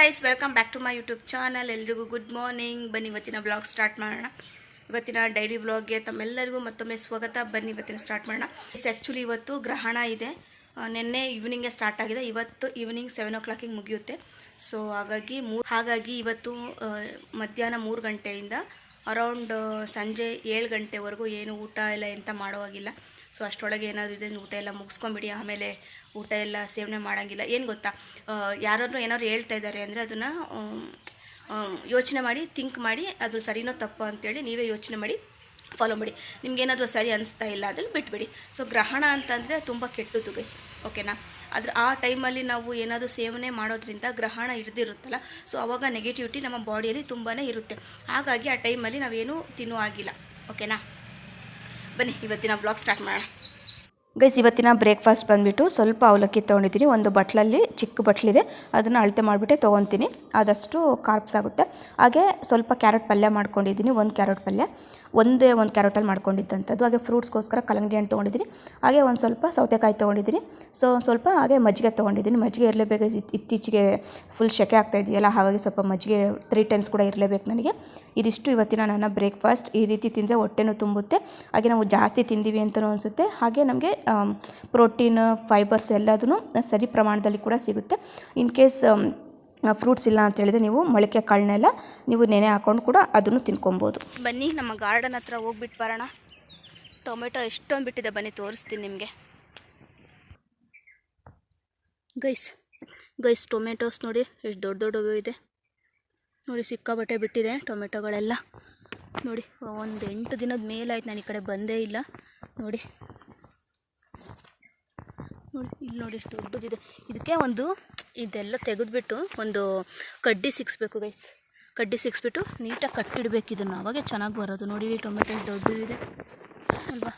Guys, welcome back to my YouTube channel. ಎಲ್ರಿಗೂ good morning. ಬನ್ನಿ ಇವತ್ತಿನ ವ್ಲಾಗ್ ಸ್ಟಾರ್ಟ್ ಮಾಡೋಣ. ಇವತ್ತಿನ ಡೈಲಿ ವ್ಲಾಗ್ಗೆ ತಮ್ಮೆಲ್ಲರಿಗೂ ಮತ್ತೊಮ್ಮೆ ಸ್ವಾಗತ. ಬನ್ನಿ ಇವತ್ತಿನ ಸ್ಟಾರ್ಟ್ ಮಾಡೋಣ. ಆ್ಯಕ್ಚುಲಿ ಇವತ್ತು ಗ್ರಹಣ ಇದೆ. ನಿನ್ನೆ ಈವ್ನಿಂಗೇ ಸ್ಟಾರ್ಟ್ ಆಗಿದೆ. ಇವತ್ತು ಈವ್ನಿಂಗ್ 7 o'clock ಮುಗಿಯುತ್ತೆ. ಸೊ ಹಾಗಾಗಿ ಇವತ್ತು ಮಧ್ಯಾಹ್ನ 3 ಗಂಟೆಯಿಂದ ಅರೌಂಡ್ ಸಂಜೆ 7 ಗಂಟೆವರೆಗೂ ಏನು ಊಟ ಎಲ್ಲ ಎಂತ ಮಾಡೋವಾಗಿಲ್ಲ. ಸೊ ಅಷ್ಟರೊಳಗೆ ಏನಾದರೂ ಇದೆ ಊಟ ಎಲ್ಲ ಮುಗಿಸ್ಕೊಂಬಿಡಿ. ಆಮೇಲೆ ಊಟ ಎಲ್ಲ ಸೇವನೆ ಮಾಡೋಂಗಿಲ್ಲ. ಏನು ಗೊತ್ತಾ, ಯಾರಾದರೂ ಏನಾದ್ರು ಹೇಳ್ತಾ ಇದ್ದಾರೆ ಅಂದರೆ ಅದನ್ನು ಯೋಚನೆ ಮಾಡಿ, ಥಿಂಕ್ ಮಾಡಿ, ಅದು ಸರಿನೋ ತಪ್ಪೋ ಅಂತೇಳಿ ನೀವೇ ಯೋಚನೆ ಮಾಡಿ ಫಾಲೋ ಮಾಡಿ. ನಿಮ್ಗೇನಾದರೂ ಸರಿ ಅನಿಸ್ತಾ ಇಲ್ಲ ಅದ್ರಲ್ಲಿ ಬಿಟ್ಬಿಡಿ. ಸೊ ಗ್ರಹಣ ಅಂತಂದರೆ ತುಂಬ ಕೆಟ್ಟದ್ದು ಗೈಸ್, ಓಕೆನಾ. ಆ ಟೈಮಲ್ಲಿ ನಾವು ಏನಾದರೂ ಸೇವನೆ ಮಾಡೋದ್ರಿಂದ ಗ್ರಹಣ ಹಿಡ್ದಿರುತ್ತಲ್ಲ, ಸೊ ಆವಾಗ ನೆಗೆಟಿವಿಟಿ ನಮ್ಮ ಬಾಡಿಯಲ್ಲಿ ತುಂಬಾ ಇರುತ್ತೆ. ಹಾಗಾಗಿ ಆ ಟೈಮಲ್ಲಿ ನಾವೇನೂ ತಿನ್ನೋ ಆಗಿಲ್ಲ, ಓಕೆನಾ. ಬನ್ನಿ ಇವತ್ತಿನ ಬ್ಲಾಗ್ ಸ್ಟಾರ್ಟ್ ಮಾಡೋಣ. ಗೈಸ್, ಇವತ್ತಿನ ಬ್ರೇಕ್ಫಾಸ್ಟ್ ಬಂದುಬಿಟ್ಟು ಸ್ವಲ್ಪ ಅವಲಕ್ಕಿ ತೊಗೊಂಡಿದ್ದೀನಿ. ಒಂದು ಬಟ್ಲಲ್ಲಿ ಚಿಕ್ಕ ಬಟ್ಲಿದೆ, ಅದನ್ನು ಅಳತೆ ಮಾಡಿಬಿಟ್ಟೆ ತೊಗೊತೀನಿ. ಆದಷ್ಟು ಕಾರ್ಬ್ಸ್ ಆಗುತ್ತೆ. ಹಾಗೆ ಸ್ವಲ್ಪ ಕ್ಯಾರೆಟ್ ಪಲ್ಯ ಮಾಡ್ಕೊಂಡಿದ್ದೀನಿ. ಒಂದು ಕ್ಯಾರೆಟ್ ಪಲ್ಯ ಒಂದು ಕ್ಯಾರೆಟಲ್ಲಿ ಮಾಡ್ಕೊಂಡಿದ್ದಂಥದ್ದು. ಹಾಗೆ ಫ್ರೂಟ್ಸ್ಗೋಸ್ಕರ ಕಲ್ಲಂಗಡಿ ಹಣ್ಣು ತೊಗೊಂಡಿದ್ದೀನಿ. ಹಾಗೆ ಒಂದು ಸ್ವಲ್ಪ ಸೌತೆಕಾಯಿ ತೊಗೊಂಡಿದ್ದೀನಿ. ಸೊ ಒಂದು ಸ್ವಲ್ಪ ಹಾಗೆ ಮಜ್ಜಿಗೆ ತೊಗೊಂಡಿದ್ದೀನಿ. ಮಜ್ಜಿಗೆ ಇರಲೇಬೇಕು. ಇತ್ತೀಚೆಗೆ ಫುಲ್ ಸೆಕೆ ಆಗ್ತಾಯಿದೆಯಲ್ಲ, ಹಾಗಾಗಿ ಸ್ವಲ್ಪ ಮಜ್ಜಿಗೆ 3 times ಕೂಡ ಇರಲೇಬೇಕು ನನಗೆ. ಇದಿಷ್ಟು ಇವತ್ತಿನ ನನ್ನ ಬ್ರೇಕ್ಫಾಸ್ಟ್. ಈ ರೀತಿ ತಿಂದರೆ ಹೊಟ್ಟೆನೂ ತುಂಬುತ್ತೆ. ಹಾಗೆ ನಾವು ಜಾಸ್ತಿ ತಿಂದೀವಿ ಅಂತಲೂ ಅನಿಸುತ್ತೆ. ಹಾಗೆ ನಮಗೆ ಪ್ರೋಟೀನ್, ಫೈಬರ್ಸ್ ಎಲ್ಲದೂ ಸರಿ ಪ್ರಮಾಣದಲ್ಲಿ ಕೂಡ ಸಿಗುತ್ತೆ. ಇನ್ ಕೇಸ್ ಫ್ರೂಟ್ಸ್ ಇಲ್ಲ ಅಂತ ಹೇಳಿದ್ರೆ ನೀವು ಮೊಳಕೆ ಕಾಳನ್ನೆಲ್ಲ ನೀವು ನೆನೆ ಹಾಕೊಂಡು ಕೂಡ ಅದನ್ನು ತಿನ್ಕೊಬೋದು. ಬನ್ನಿ ನಮ್ಮ ಗಾರ್ಡನ್ ಹತ್ರ ಹೋಗ್ಬಿಟ್ಟು ಬರೋಣ. ಟೊಮೆಟೊ ಎಷ್ಟೊಂದು ಬಿಟ್ಟಿದೆ, ಬನ್ನಿ ತೋರಿಸ್ತೀನಿ ನಿಮಗೆ. ಗೈಸ್ ಟೊಮೆಟೊಸ್ ನೋಡಿ ಎಷ್ಟು ದೊಡ್ಡವು ಇದೆ ನೋಡಿ, ಸಿಕ್ಕಾಬಟ್ಟೆ ಬಿಟ್ಟಿದೆ ಟೊಮೆಟೊಗಳೆಲ್ಲ ನೋಡಿ. ಒಂದು 8 ದಿನದ ಮೇಲಾಯ್ತು ನಾನು ಈ ಕಡೆ ಬಂದೇ ಇಲ್ಲ. ನೋಡಿ ಇಲ್ಲಿ ನೋಡಿ ಎಷ್ಟು ದೊಡ್ಡದಿದೆ. ಇದಕ್ಕೆ ಇದೆಲ್ಲ ತೆಗೆದುಬಿಟ್ಟು ಒಂದು ಕಡ್ಡಿ ಸಿಕ್ಸ್ಬೇಕು ಗೈಸ್. ಕಡ್ಡಿ ಸಿಕ್ಸ್ಬಿಟ್ಟು ನೀಟಾಗಿ ಕಟ್ಟಿಡಬೇಕು ಇದನ್ನು, ಅವಾಗೆ ಚೆನ್ನಾಗಿ ಬರೋದು. ನೋಡಿ ಟೊಮೆಟೊ ಎಷ್ಟು ದೊಡ್ಡದಿದೆ ಅಲ್ವಾ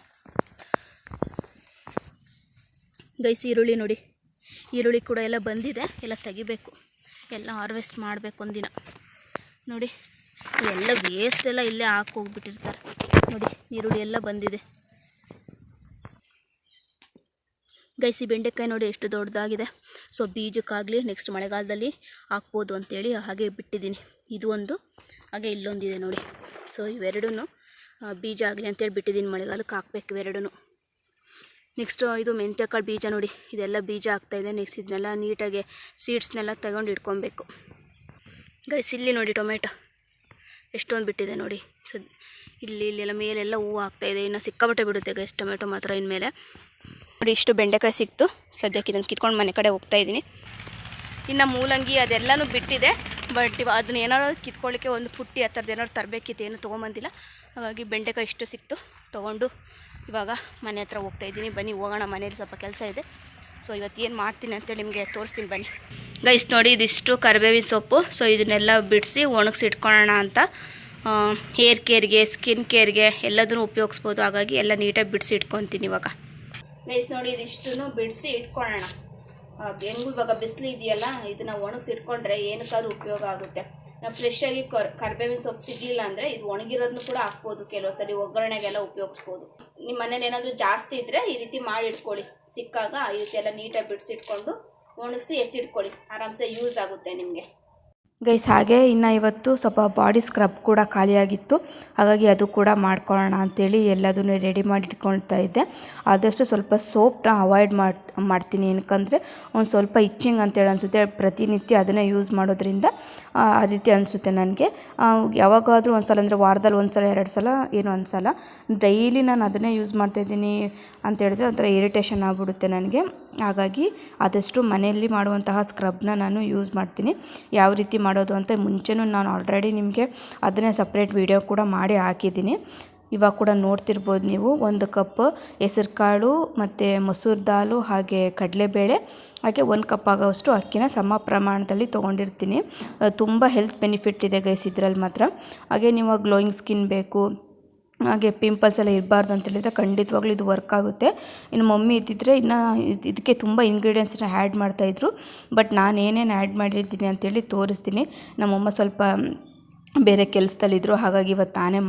ಗೈಸ್. ಈರುಳ್ಳಿ ನೋಡಿ, ಈರುಳ್ಳಿ ಕೂಡ ಎಲ್ಲ ಬಂದಿದೆ. ಎಲ್ಲ ತೆಗಿಬೇಕು, ಎಲ್ಲ ಹಾರ್ವೆಸ್ಟ್ ಮಾಡಬೇಕು ಒಂದಿನ. ನೋಡಿ ಎಲ್ಲ ವೇಸ್ಟ್ ಎಲ್ಲ ಇಲ್ಲೇ ಹೋಗ್ಬಿಟ್ಟಿರ್ತಾರೆ. ನೋಡಿ ಈರುಳ್ಳಿ ಎಲ್ಲ ಬಂದಿದೆ ಗೈಸ್. ಈ ಬೆಂಡೆಕಾಯಿ ನೋಡಿ ಎಷ್ಟು ದೊಡ್ಡದಾಗಿದೆ. ಸೊ ಬೀಜಕ್ಕಾಗಲಿ ನೆಕ್ಸ್ಟ್ ಮಳೆಗಾಲದಲ್ಲಿ ಹಾಕ್ಬೋದು ಅಂತೇಳಿ ಹಾಗೆ ಬಿಟ್ಟಿದ್ದೀನಿ. ಇದು ಒಂದು, ಹಾಗೆ ಇಲ್ಲೊಂದಿದೆ ನೋಡಿ. ಸೊ ಇವೆರಡೂ ಬೀಜ ಆಗಲಿ ಅಂತೇಳಿ ಬಿಟ್ಟಿದ್ದೀನಿ, ಮಳೆಗಾಲಕ್ಕೆ ಹಾಕ್ಬೇಕು ಇವೆರಡೂ. ನೆಕ್ಸ್ಟು ಇದು ಮೆಂತ್ಯಕಾಳು ಬೀಜ ನೋಡಿ, ಇದೆಲ್ಲ ಬೀಜ ಆಗ್ತಾಯಿದೆ. ನೆಕ್ಸ್ಟ್ ಇದನ್ನೆಲ್ಲ ನೀಟಾಗಿ ಸೀಡ್ಸ್ನೆಲ್ಲ ತಗೊಂಡು ಇಟ್ಕೊಬೇಕು ಗೈಸ್. ಇಲ್ಲಿ ನೋಡಿ ಟೊಮೆಟೊ ಎಷ್ಟೊಂದು ಬಿಟ್ಟಿದೆ ನೋಡಿ. ಇಲ್ಲೆಲ್ಲ ಮೇಲೆಲ್ಲ ಹೂವು ಆಗ್ತಾಯಿದೆ. ಇನ್ನು ಸಿಕ್ಕಾಬಟ್ಟೆ ಬಿಡುತ್ತೆ ಗೈಸ್ ಟೊಮೆಟೊ ಮಾತ್ರ ಇನ್ಮೇಲೆ. ನೋಡಿ ಇಷ್ಟು ಬೆಂಡೆಕಾಯಿ ಸಿಕ್ತು. ಸದ್ಯಕ್ಕೆ ಇದನ್ನು ಕಿತ್ಕೊಂಡು ಮನೆ ಕಡೆ ಹೋಗ್ತಾಯಿದ್ದೀನಿ. ಇನ್ನು ಮೂಲಂಗಿ ಅದೆಲ್ಲನೂ ಬಿಟ್ಟಿದೆ. ಬಟ್ ಅದನ್ನ ಏನಾರು ಕಿತ್ಕೊಳ್ಳಿಕ್ಕೆ ಒಂದು ಪುಟ್ಟಿ ಆ ಥರದ್ದು ಏನಾದ್ರು ತರಬೇಕಿತ್ತು, ಏನು ತೊಗೊಂಬಂದಿಲ್ಲ. ಹಾಗಾಗಿ ಬೆಂಡೆಕಾಯಿ ಇಷ್ಟು ಸಿಕ್ತು, ತೊಗೊಂಡು ಇವಾಗ ಮನೆ ಹತ್ರ ಹೋಗ್ತಾಯಿದ್ದೀನಿ. ಬನ್ನಿ ಹೋಗೋಣ, ಮನೇಲಿ ಸ್ವಲ್ಪ ಕೆಲಸ ಇದೆ. ಸೊ ಇವತ್ತು ಏನು ಮಾಡ್ತೀನಿ ಅಂತೇಳಿ ನಿಮಗೆ ತೋರಿಸ್ತೀನಿ ಬನ್ನಿ ಗೈಸ್. ನೋಡಿ ಇದಿಷ್ಟು ಕರಿಬೇವಿನ ಸೊಪ್ಪು. ಸೊ ಇದನ್ನೆಲ್ಲ ಬಿಡಿಸಿ ಒಣಗಿಸಿ ಇಟ್ಕೊಳ್ಳೋಣ ಅಂತ. ಹೇರ್ ಕೇರ್ಗೆ, ಸ್ಕಿನ್ ಕೇರ್ಗೆ ಎಲ್ಲದನ್ನು ಉಪಯೋಗಿಸ್ಬೋದು. ಹಾಗಾಗಿ ಎಲ್ಲ ನೀಟಾಗಿ ಬಿಡಿಸಿ ಇಟ್ಕೊತೀನಿ ಇವಾಗ ಗೈಸ್. ನೋಡಿ ಇದಿಷ್ಟು ಬಿಡಿಸಿ ಇಟ್ಕೊಳ್ಳೋಣ. ಹೆಂಗೂ ಇವಾಗ ಬಿಸಿಲು ಇದೆಯಲ್ಲ, ಇದನ್ನು ಒಣಗಿಸಿ ಇಟ್ಕೊಂಡ್ರೆ ಏನಕ್ಕಾದ್ರೂ ಉಪಯೋಗ ಆಗುತ್ತೆ. ನಾವು ಫ್ರೆಶ್ಶಾಗಿ ಕರಿಬೇವಿನ ಸೊಪ್ಪು ಸಿಗಲಿಲ್ಲ ಅಂದರೆ ಇದು ಒಣಗಿರೋದನ್ನು ಕೂಡ ಹಾಕ್ಬೋದು. ಕೆಲವು ಸರಿ ಒಗ್ಗರಣೆಗೆಲ್ಲ ಉಪಯೋಗಿಸ್ಬೋದು. ನಿಮ್ಮ ಮನೇಲಿ ಏನಾದರೂ ಜಾಸ್ತಿ ಇದ್ದರೆ ಈ ರೀತಿ ಮಾಡಿ ಇಟ್ಕೊಳ್ಳಿ. ಸಿಕ್ಕಾಗ ಈ ರೀತಿ ಎಲ್ಲ ನೀಟಾಗಿ ಬಿಡಿಸಿಟ್ಕೊಂಡು ಒಣಗಿಸಿ ಎತ್ತಿಟ್ಕೊಳ್ಳಿ. ಆರಾಮ್ಸೆ ಯೂಸ್ ಆಗುತ್ತೆ ನಿಮಗೆ ಗೈಸ್. ಹಾಗೆ ಇನ್ನು ಇವತ್ತು ಸ್ವಲ್ಪ ಬಾಡಿ ಸ್ಕ್ರಬ್ ಕೂಡ ಖಾಲಿಯಾಗಿತ್ತು, ಹಾಗಾಗಿ ಅದು ಕೂಡ ಮಾಡ್ಕೊಳ್ಳೋಣ ಅಂಥೇಳಿ ಎಲ್ಲದನ್ನು ರೆಡಿ ಮಾಡಿ ಇಟ್ಕೊಳ್ತಾ ಇದ್ದೆ. ಆದಷ್ಟು ಸ್ವಲ್ಪ ಸೋಪ್ನ ಅವಾಯ್ಡ್ ಮಾಡ್ತೀನಿ. ಏನಕ್ಕಂದರೆ ಒಂದು ಸ್ವಲ್ಪ ಇಚ್ಚಿಂಗ್ ಅಂತೇಳಿ ಅನಿಸುತ್ತೆ. ಪ್ರತಿನಿತ್ಯ ಅದನ್ನೇ ಯೂಸ್ ಮಾಡೋದ್ರಿಂದ ಆ ರೀತಿ ಅನಿಸುತ್ತೆ ನನಗೆ. ಯಾವಾಗಾದರೂ ಒಂದು ಸಲ ಅಂದರೆ ವಾರದಲ್ಲಿ 1 ಸಲ 2 ಸಲ ಏನು ಅನಿಸಲ್ಲ. ಡೈಲಿ ನಾನು ಅದನ್ನೇ ಯೂಸ್ ಮಾಡ್ತಾಯಿದ್ದೀನಿ ಅಂತ ಹೇಳಿದ್ರೆ ಒಂಥರ ಇರಿಟೇಷನ್ ಆಗಿಬಿಡುತ್ತೆ ನನಗೆ. ಹಾಗಾಗಿ ಆದಷ್ಟು ಮನೆಯಲ್ಲಿ ಮಾಡುವಂತಹ ಸ್ಕ್ರಬ್ನ ನಾನು ಯೂಸ್ ಮಾಡ್ತೀನಿ. ಯಾವ ರೀತಿ ಮಾಡೋದು ಅಂತ ಮುಂಚೆನೂ ನಾನು ಆಲ್ರೆಡಿ ನಿಮಗೆ ಅದನ್ನೇ ಸಪ್ರೇಟ್ ವಿಡಿಯೋ ಕೂಡ ಮಾಡಿ ಹಾಕಿದ್ದೀನಿ. ಇವಾಗ ಕೂಡ ನೋಡ್ತಿರ್ಬೋದು ನೀವು. 1 ಕಪ್ ಹೆಸರು ಕಾಳು ಮತ್ತು ಮಸೂರ್ ದಾಲು ಹಾಗೆ ಕಡಲೆಬೇಳೆ ಹಾಗೆ 1 ಕಪ್ ಆಗೋಷ್ಟು ಅಕ್ಕಿನ ಸಮ ಪ್ರಮಾಣದಲ್ಲಿ ತೊಗೊಂಡಿರ್ತೀನಿ. ತುಂಬ ಹೆಲ್ತ್ ಬೆನಿಫಿಟ್ ಇದೆ ಗೈಸ್ ಇದರಲ್ಲಿ ಮಾತ್ರ. ಹಾಗೆ ನೀವು ಗ್ಲೋಯಿಂಗ್ ಸ್ಕಿನ್ ಬೇಕು, ಹಾಗೆ ಪಿಂಪಲ್ಸ್ ಎಲ್ಲ ಇರಬಾರ್ದು ಅಂತೇಳಿದರೆ ಖಂಡಿತವಾಗ್ಲೂ ಇದು ವರ್ಕ್ ಆಗುತ್ತೆ. ಇನ್ನು ಮಮ್ಮಿ ಇದ್ದಿದ್ದರೆ ಇನ್ನು ಇದಕ್ಕೆ ತುಂಬ ಇಂಗ್ರೀಡಿಯೆಂಟ್ಸ್ನ ಆ್ಯಡ್ ಮಾಡ್ತಾಯಿದ್ರು. ಬಟ್ ನಾನು ಏನೇನು ಆ್ಯಡ್ ಮಾಡಿದ್ದೀನಿ ಅಂತೇಳಿ ತೋರಿಸ್ತೀನಿ. ನಮ್ಮಮ್ಮ ಸ್ವಲ್ಪ ಬೇರೆ ಕೆಲಸದಲ್ಲಿದ್ದರು, ಹಾಗಾಗಿ ಇವತ್ತು ನಾನೇ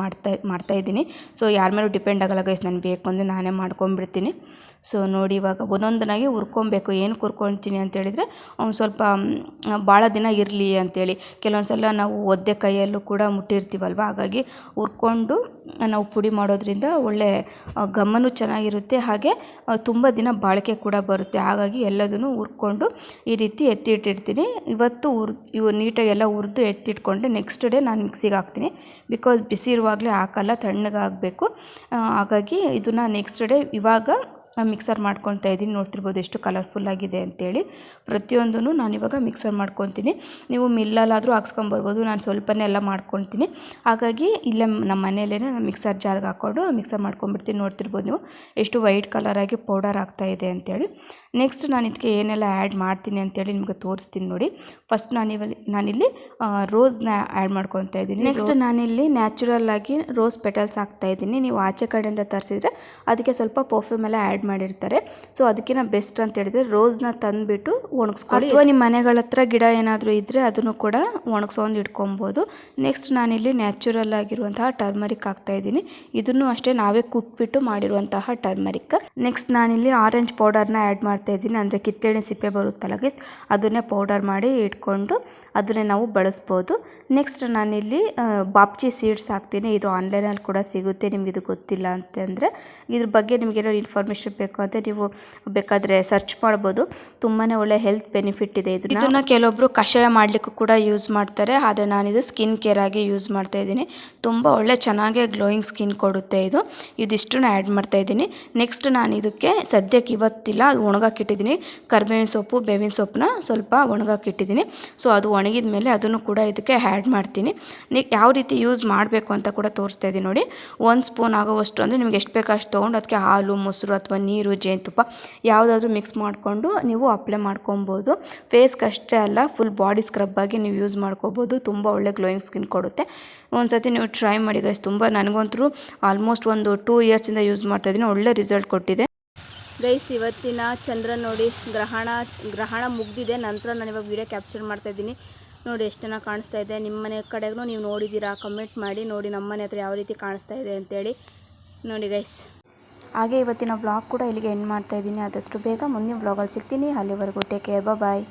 ಮಾಡ್ತಾಯಿದ್ದೀನಿ. ಸೊ ಯಾರ ಮೇಲೂ ಡಿಪೆಂಡ್ ಆಗಲ್ಲ ಗೈಸ್, ನಾನು ಬೇಕು ಅಂದರೆ ನಾನೇ ಮಾಡ್ಕೊಂಡ್ಬಿಡ್ತೀನಿ. ಸೊ ನೋಡಿ ಇವಾಗ ಒಂದೊಂದನ್ನಾಗಿ ಹುರ್ಕೊಬೇಕು. ಏನು ಹುರ್ಕೊಳ್ತೀನಿ ಅಂತೇಳಿದರೆ ಸ್ವಲ್ಪ ಭಾಳ ದಿನ ಇರಲಿ ಅಂಥೇಳಿ. ಕೆಲವೊಂದು ಸಲ ನಾವು ಒದ್ದೆ ಕೈಯಲ್ಲೂ ಕೂಡ ಮುಟ್ಟಿರ್ತೀವಲ್ವ, ಹಾಗಾಗಿ ಹುರ್ಕೊಂಡು ನಾವು ಪುಡಿ ಮಾಡೋದ್ರಿಂದ ಒಳ್ಳೆ ಘಮನೂ ಚೆನ್ನಾಗಿರುತ್ತೆ, ಹಾಗೆ ತುಂಬ ದಿನ ಬಾಳಿಕೆ ಕೂಡ ಬರುತ್ತೆ. ಹಾಗಾಗಿ ಎಲ್ಲದನ್ನು ಹುರ್ಕೊಂಡು ಈ ರೀತಿ ಎತ್ತಿಟ್ಟಿರ್ತೀನಿ. ಇವತ್ತು ಇವು ನೀಟಾಗಿ ಎಲ್ಲ ಹುರಿದು ಎತ್ತಿಟ್ಕೊಂಡೆ ನೆಕ್ಸ್ಟ್ ಡೇ ನಾನು ಮಿಕ್ಸಿಗೆ ಹಾಕ್ತೀನಿ. ಬಿಕಾಸ್ ಬಿಸಿ ಇರುವಾಗಲೇ ಹಾಕಲ್ಲ, ತಣ್ಣಗಾಗಬೇಕು. ಹಾಗಾಗಿ ಇದನ್ನು ನೆಕ್ಸ್ಟ್ ಡೇ ಇವಾಗ ಮಿಕ್ಸರ್ ಮಾಡ್ಕೊತಾ ಇದ್ದೀನಿ. ನೋಡ್ತಿರ್ಬೋದು ಎಷ್ಟು ಕಲರ್ಫುಲ್ಲಾಗಿದೆ ಅಂತೇಳಿ. ಪ್ರತಿಯೊಂದೂ ನಾನಿವಾಗ ಮಿಕ್ಸರ್ ಮಾಡ್ಕೊತೀನಿ. ನೀವು ಮಿಲ್ಲಲ್ಲಾದರೂ ಹಾಕ್ಸ್ಕೊಂಬರ್ಬೋದು, ನಾನು ಸ್ವಲ್ಪನೇ ಎಲ್ಲ ಮಾಡ್ಕೊತೀನಿ. ಹಾಗಾಗಿ ಇಲ್ಲೇ ನಮ್ಮ ಮನೆಯಲ್ಲೇ ನಾನು ಮಿಕ್ಸರ್ ಜಾರ್ಗೆ ಹಾಕ್ಕೊಂಡು ಮಿಕ್ಸರ್ ಮಾಡ್ಕೊಂಡ್ಬಿಡ್ತೀನಿ. ನೋಡ್ತಿರ್ಬೋದು ನೀವು ಎಷ್ಟು ವೈಟ್ ಕಲರಾಗಿ ಪೌಡರ್ ಆಗ್ತಾಯಿದೆ ಅಂತೇಳಿ. ನೆಕ್ಸ್ಟ್ ನಾನು ಇದಕ್ಕೆ ಏನೆಲ್ಲ ಆ್ಯಡ್ ಮಾಡ್ತೀನಿ ಅಂತೇಳಿ ನಿಮಗೆ ತೋರಿಸ್ತೀನಿ ನೋಡಿ. ಫಸ್ಟ್ ನಾನಿಲ್ಲಿ ರೋಸ್ನ ಆ್ಯಡ್ ಮಾಡ್ಕೊತಾ ಇದ್ದೀನಿ. ನೆಕ್ಸ್ಟ್ ನಾನಿಲ್ಲಿ ನ್ಯಾಚುರಲ್ ಆಗಿ ರೋಸ್ ಪೆಟಲ್ಸ್ ಹಾಕ್ತಾಯಿದ್ದೀನಿ. ನೀವು ಆಚೆ ಕಡೆಯಿಂದ ತರಿಸಿದ್ರೆ ಅದಕ್ಕೆ ಸ್ವಲ್ಪ ಪರ್ಫ್ಯೂಮ್ ಎಲ್ಲ ಆ್ಯಡ್ ಮಾಡಿರ್ತಾರೆ. ಸೊ ಅದಕ್ಕಿಂತ ಬೆಸ್ಟ್ ಅಂತ ಹೇಳಿದ್ರೆ ರೋಸ್ನ ತಂದುಬಿಟ್ಟು ಒಣಗಿಸ್ಕೊಳ್ಳಿ, ಅಥವಾ ನಿಮ್ಮ ಮನೆಗಳ ಹತ್ರ ಗಿಡ ಏನಾದರೂ ಇದ್ದರೆ ಅದನ್ನು ಕೂಡ ಒಣಗಿಸ್ಕೊಂಡು ಇಟ್ಕೊಬೋದು. ನೆಕ್ಸ್ಟ್ ನಾನಿಲ್ಲಿ ನ್ಯಾಚುರಲ್ ಆಗಿರುವಂತಹ ಟರ್ಮರಿಕ್ ಹಾಕ್ತಾಯಿದ್ದೀನಿ. ಇದನ್ನು ಅಷ್ಟೇ ನಾವೇ ಕುಟ್ಬಿಟ್ಟು ಮಾಡಿರುವಂತಹ ಟರ್ಮರಿಕ್. ನೆಕ್ಸ್ಟ್ ನಾನಿಲ್ಲಿ ಆರೆಂಜ್ ಪೌಡರ್ನ ಆ್ಯಡ್ ಮಾಡ್ತಾಯಿದ್ದೀನಿ. ಅಂದರೆ ಕಿತ್ತಳೆ ಸಿಪ್ಪೆ ಬರುತ್ತಲ್ಲ ಗೈಸ್, ಅದನ್ನೇ ಪೌಡರ್ ಮಾಡಿ ಇಟ್ಕೊಂಡು ಅದನ್ನೇ ನಾವು ಬಳಸ್ಬೋದು. ನೆಕ್ಸ್ಟ್ ನಾನಿಲ್ಲಿ ಬಾಪ್ಚಿ ಸೀಡ್ಸ್ ಹಾಕ್ತೀನಿ. ಇದು ಆನ್ಲೈನಲ್ಲಿ ಕೂಡ ಸಿಗುತ್ತೆ, ನಿಮ್ಗೆ ಇದು ಗೊತ್ತಿಲ್ಲ ಅಂತಂದರೆ. ಇದ್ರ ಬಗ್ಗೆ ನಿಮಗೇನೋ ಇನ್ಫಾರ್ಮೇಷನ್ ಬೇಕು ಅಂತ ನೀವು ಬೇಕಾದರೆ ಸರ್ಚ್ ಮಾಡ್ಬೋದು. ತುಂಬಾ ಒಳ್ಳೆ ಹೆಲ್ತ್ ಬೆನಿಫಿಟ್ ಇದೆ. ಇದನ್ನು ಕೆಲವೊಬ್ಬರು ಕಷಾಯ ಮಾಡಲಿಕ್ಕೂ ಕೂಡ ಯೂಸ್ ಮಾಡ್ತಾರೆ, ಆದರೆ ನಾನಿದು ಸ್ಕಿನ್ ಕೇರ್ ಆಗಿ ಯೂಸ್ ಮಾಡ್ತಾ ಇದ್ದೀನಿ. ತುಂಬ ಒಳ್ಳೆ ಚೆನ್ನಾಗಿ ಗ್ಲೋಯಿಂಗ್ ಸ್ಕಿನ್ ಕೊಡುತ್ತೆ ಇದು. ಇದಿಷ್ಟನ್ನು ಆ್ಯಡ್ ಮಾಡ್ತಾ ಇದ್ದೀನಿ. ನೆಕ್ಸ್ಟ್ ನಾನು ಇದಕ್ಕೆ ಸದ್ಯಕ್ಕೆ ಇವತ್ತಿಲ್ಲ, ಅದು ಒಣಗಾಕಿಟ್ಟಿದ್ದೀನಿ. ಕರಿಬೇವಿನ ಸೊಪ್ಪು, ಬೇವಿನ ಸೊಪ್ಪನ್ನ ಸ್ವಲ್ಪ ಒಣಗಾಕಿಟ್ಟಿದ್ದೀನಿ. ಸೊ ಅದು ಒಣಗಿದ ಮೇಲೆ ಅದನ್ನು ಕೂಡ ಇದಕ್ಕೆ ಆ್ಯಡ್ ಮಾಡ್ತೀನಿ. ಯಾವ ರೀತಿ ಯೂಸ್ ಮಾಡಬೇಕು ಅಂತ ಕೂಡ ತೋರಿಸ್ತಾ ಇದ್ದೀನಿ ನೋಡಿ. 1 ಸ್ಪೂನ್ ಆಗೋವಷ್ಟು, ಅಂದರೆ ನಿಮ್ಗೆ ಎಷ್ಟು ಬೇಕೋ ಅಷ್ಟು ತೊಗೊಂಡು ಅದಕ್ಕೆ ಹಾಲು, ಮೊಸರು ಅಥವಾ ನೀರು, ಜೇನುತುಪ್ಪ ಯಾವುದಾದ್ರೂ ಮಿಕ್ಸ್ ಮಾಡಿಕೊಂಡು ನೀವು ಅಪ್ಲೈ ಮಾಡ್ಕೊಬೋದು. ಫೇಸ್ಗೆ ಅಷ್ಟೇ ಅಲ್ಲ, ಫುಲ್ ಬಾಡಿ ಸ್ಕ್ರಬ್ ಆಗಿ ನೀವು ಯೂಸ್ ಮಾಡ್ಕೋಬೋದು. ತುಂಬ ಒಳ್ಳೆ ಗ್ಲೋಯಿಂಗ್ ಸ್ಕಿನ್ ಕೊಡುತ್ತೆ. ಒಂದು ಸತಿ ನೀವು ಟ್ರೈ ಮಾಡಿ ಗೈಸ್. ತುಂಬ ನನಗಂತೂ ಆಲ್ಮೋಸ್ಟ್ ಒಂದು 2 ಇಯರ್ಸಿಂದ ಯೂಸ್ ಮಾಡ್ತಾಯಿದ್ದೀನಿ, ಒಳ್ಳೆ ರಿಸಲ್ಟ್ ಕೊಟ್ಟಿದೆ ಗೈಸ್. ಇವತ್ತಿನ ಚಂದ್ರ ನೋಡಿ, ಗ್ರಹಣ ಮುಗ್ದಿದೆ. ನಂತರ ನಾನು ಇವಾಗ ವಿಡಿಯೋ ಕ್ಯಾಪ್ಚರ್ ಮಾಡ್ತಾಯಿದ್ದೀನಿ. ನೋಡಿ ಎಷ್ಟು ಚೆನ್ನಾಗಿ ಕಾಣಿಸ್ತಾ ಇದೆ. ನಿಮ್ಮ ಮನೆ ಕಡೆಗೂ ನೀವು ನೋಡಿದ್ದೀರಾ, ಕಮೆಂಟ್ ಮಾಡಿ ನೋಡಿ ನಮ್ಮ ಮನೆ ಹತ್ರ ಯಾವ ರೀತಿ ಕಾಣಿಸ್ತಾ ಇದೆ ಅಂತೇಳಿ ನೋಡಿ ಗೈಸ್. ಹಾಗೆ ಇವತ್ತಿನ ವ್ಲಾಗ್ ಕೂಡ ಇಲ್ಲಿಗೆ ಎಂಡ್ ಮಾಡ್ತಾ ಇದ್ದೀನಿ. ಆದಷ್ಟು ಬೇಗ ಮುಂದಿನ ವ್ಲಾಗಲ್ಲಿ ಸಿಗ್ತೀನಿ. ಅಲ್ಲಿವರೆಗೂ ಟೇಕ್ ಕೇರ್, ಬಾಯ್.